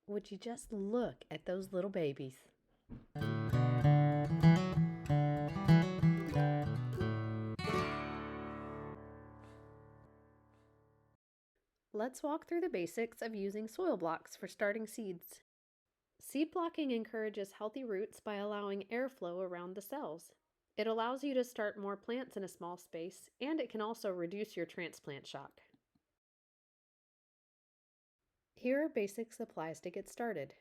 Would you just look at those little babies? Let's walk through the basics of using soil blocks for starting seeds. Seed blocking encourages healthy roots by allowing airflow around the cells. It allows you to start more plants in a small space, and it can also reduce your transplant shock. Here are basic supplies to get started: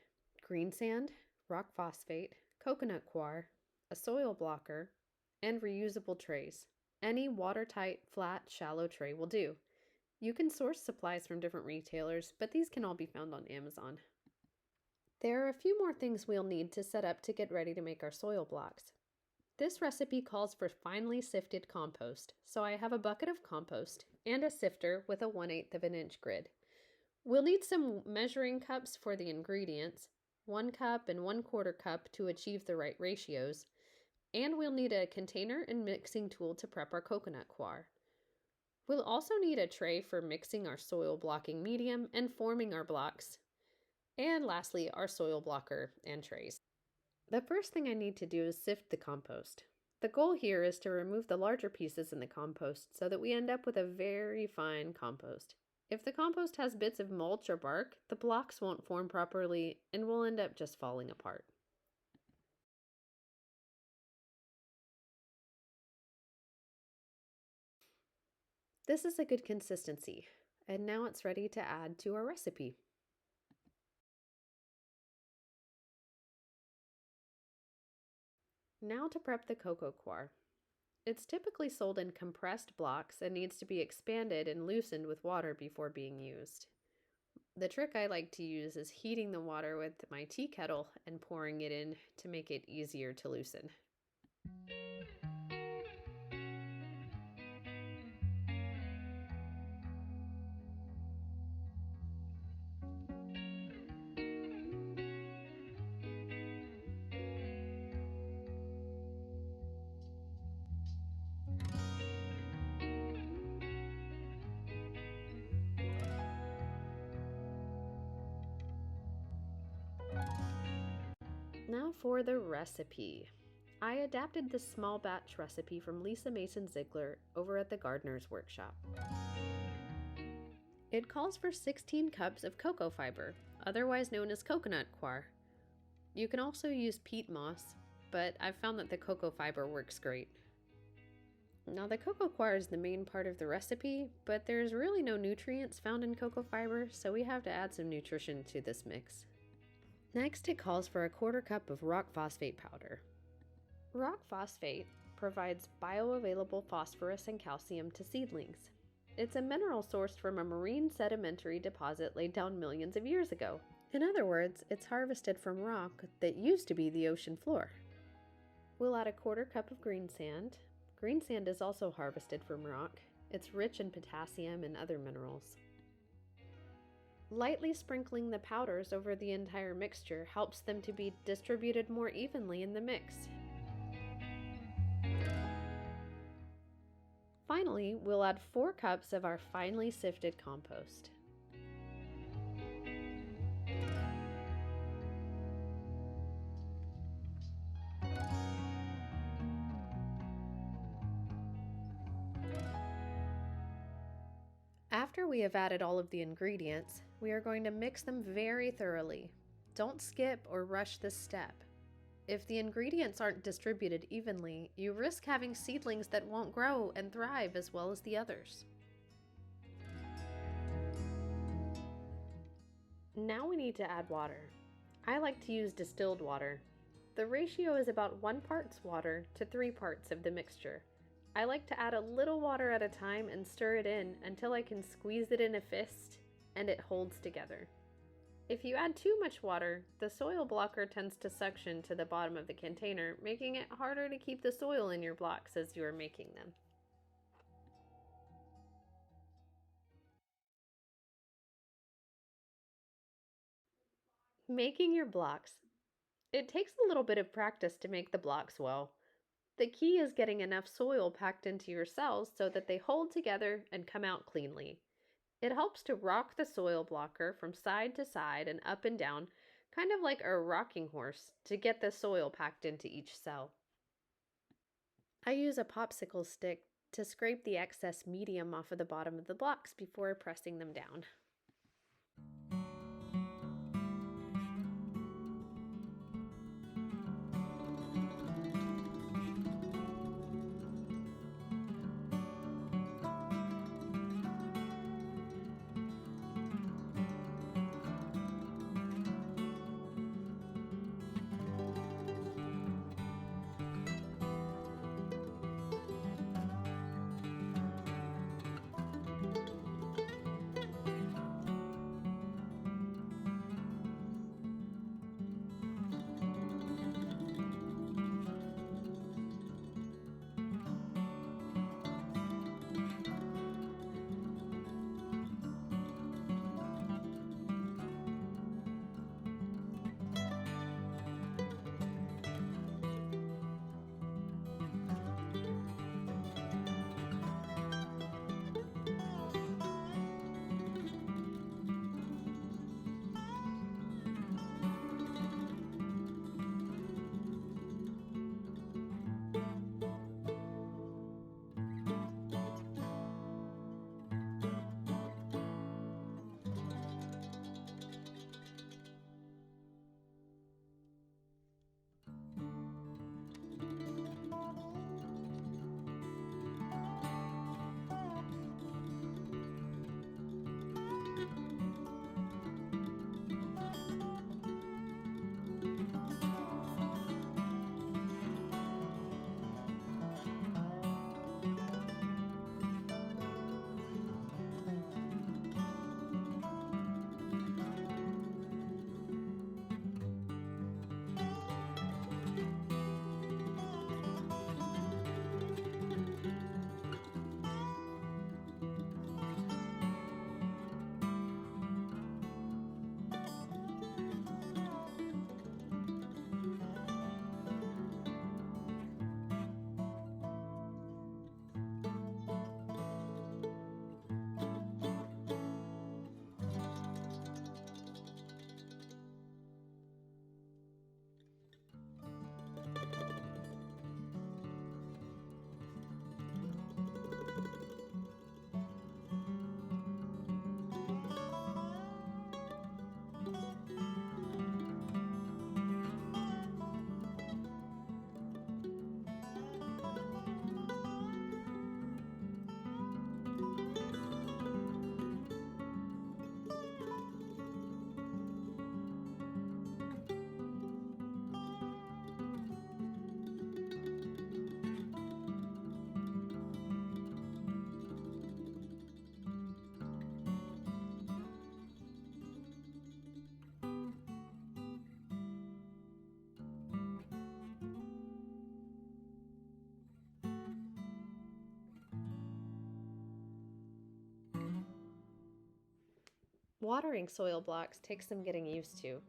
green sand, rock phosphate, coconut coir, a soil blocker, and reusable trays. Any watertight, flat, shallow tray will do. You can source supplies from different retailers, but these can all be found on Amazon. There are a few more things we'll need to set up to get ready to make our soil blocks. This recipe calls for finely sifted compost, so I have a bucket of compost and a sifter with a 1/8 of an inch grid. We'll need some measuring cups for the ingredients, 1 cup and 1/4 cup to achieve the right ratios, and we'll need a container and mixing tool to prep our coconut coir. We'll also need a tray for mixing our soil blocking medium and forming our blocks, and lastly, our soil blocker and trays. The first thing I need to do is sift the compost. The goal here is to remove the larger pieces in the compost so that we end up with a very fine compost. If the compost has bits of mulch or bark, the blocks won't form properly and will end up just falling apart. This is a good consistency, and now it's ready to add to our recipe. Now to prep the cocoa coir. It's typically sold in compressed blocks and needs to be expanded and loosened with water before being used. The trick I like to use is heating the water with my tea kettle and pouring it in to make it easier to loosen. Now for the recipe. I adapted this small batch recipe from Lisa Mason Ziegler over at the Gardener's Workshop. It calls for 16 cups of cocoa fiber, otherwise known as coconut coir. You can also use peat moss, but I've found that the cocoa fiber works great. Now, the cocoa coir is the main part of the recipe, but there's really no nutrients found in cocoa fiber, so we have to add some nutrition to this mix. Next, it calls for a 1/4 cup of rock phosphate powder. Rock phosphate provides bioavailable phosphorus and calcium to seedlings. It's a mineral sourced from a marine sedimentary deposit laid down millions of years ago. In other words, it's harvested from rock that used to be the ocean floor. We'll add a 1/4 cup of green sand. Green sand is also harvested from rock. It's rich in potassium and other minerals. Lightly sprinkling the powders over the entire mixture helps them to be distributed more evenly in the mix. Finally, we'll add 4 cups of our finely sifted compost. After we have added all of the ingredients, we are going to mix them very thoroughly. Don't skip or rush this step. If the ingredients aren't distributed evenly, you risk having seedlings that won't grow and thrive as well as the others. Now we need to add water. I like to use distilled water. The ratio is about 1 part water to 3 parts of the mixture. I like to add a little water at a time and stir it in until I can squeeze it in a fist and it holds together. If you add too much water, the soil blocker tends to suction to the bottom of the container, making it harder to keep the soil in your blocks as you are making them. Making your blocks. It takes a little bit of practice to make the blocks well. The key is getting enough soil packed into your cells so that they hold together and come out cleanly. It helps to rock the soil blocker from side to side and up and down, kind of like a rocking horse, to get the soil packed into each cell. I use a popsicle stick to scrape the excess medium off of the bottom of the blocks before pressing them down. Watering soil blocks takes some getting used to.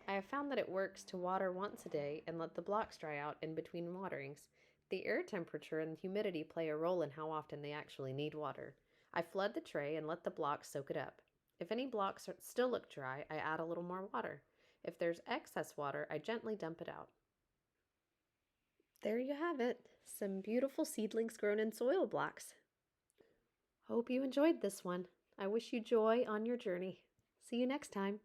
I have found that it works to water once a day and let the blocks dry out in between waterings. The air temperature and humidity play a role in how often they actually need water. I flood the tray and let the blocks soak it up. If any blocks still look dry, I add a little more water. If there's excess water, I gently dump it out. There you have it, some beautiful seedlings grown in soil blocks. Hope you enjoyed this one. I wish you joy on your journey. See you next time.